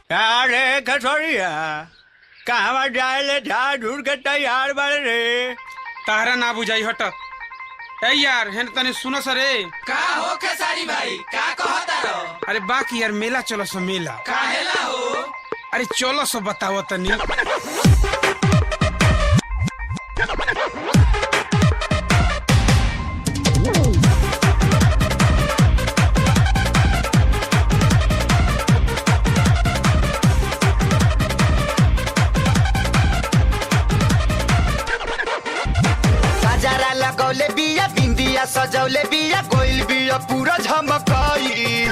अरे कसौरिया कहवा जाए झाड़ झूड़ के तैयार बारे रे। तारा ना बुझाई हट। ए यार हेन तने सुनो सरे का हो खेसारी भाई का कहता रो। अरे बाकी यार मेला चलो सो मेला काहेला हो। अरे चलो सो बताओ तनी। लगौले बिया बिंदिया सजौले बिया गोइल बिया पूरा झमकाई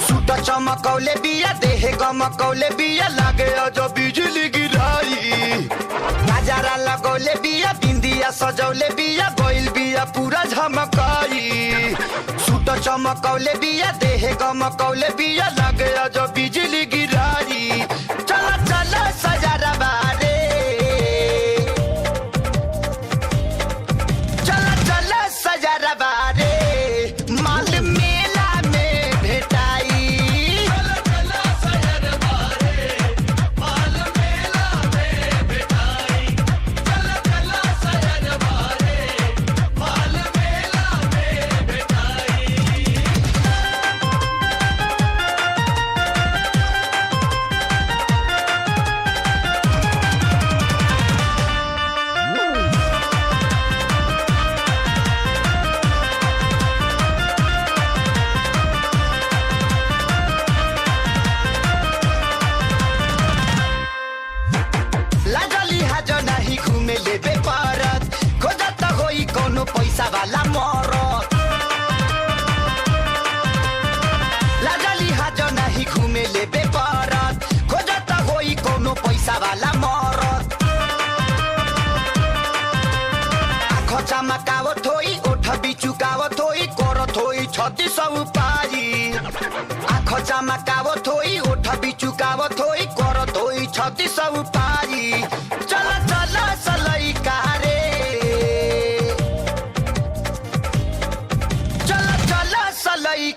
सूट चमकौले बिया देहे गमकौले बिया लागे जो बिजली गिराई नजारा लगौले बिया बिंदिया सजौले बिया गोइल बिया पूरा झमकाई सूट चमकौले बिया देहे गमकौले बिया लागे जो बिजली गिराई चला चला सजारा बारे माल मेला में भेटाई। चला चला सजर बारे माल मेला में भेटाई। चला चला सजर बारे माल मेला में भेटाई। पैसा वाला मरत लाजली हाजो नहीं घूमे ले बेपरत खोजत होई कोनो पैसा वाला मरत आँखो चमकावत होई ओठ बिचुकावत होई करत होई 36 उपाय आँखो चमकावत होई ओठ बिचुकावत होई करत होई 36 उपाय चला चला सलई कारे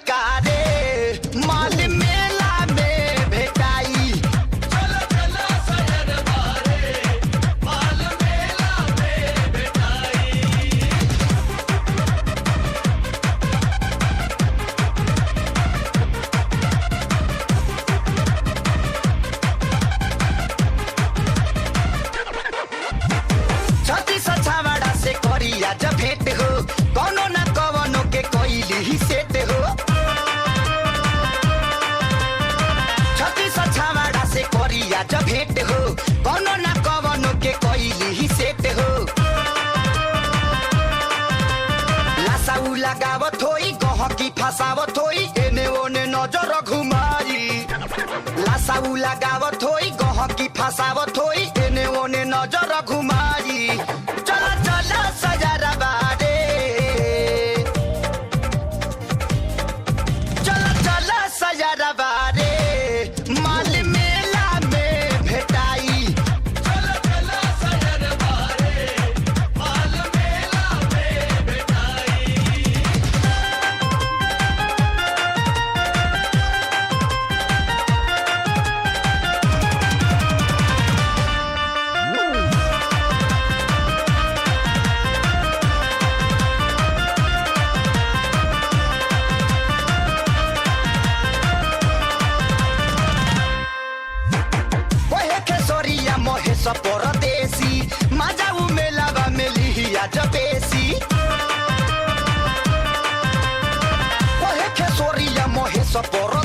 कारे माल मेला में भेटाई। चला चला सजर बारे माल मेला में भेटाई। छत्तीस छावाड़ा से करिया जब भेंट हो कौनो न कवनो के कोइली ही सेट हो छावाड़ा से करिया जब भेंट हो कौनो न कवनो के कोइली ही सेट हो लासाऊ लगावत होई गहकी फसावत होई एने ओने नजर घुमाई लासाऊ लगावत होई गहकी फसावत होई एने ओने नजर घुमाई चला चला सजारा बारे चला चला सजारा बारे माल मेला में भेटाई। चला चला सजर बारे माल मेला में भेटाई। महेश परदेसी मजाऊ मेलावा में लिहिया जबेसी ओहे खेसोरिया महेश पर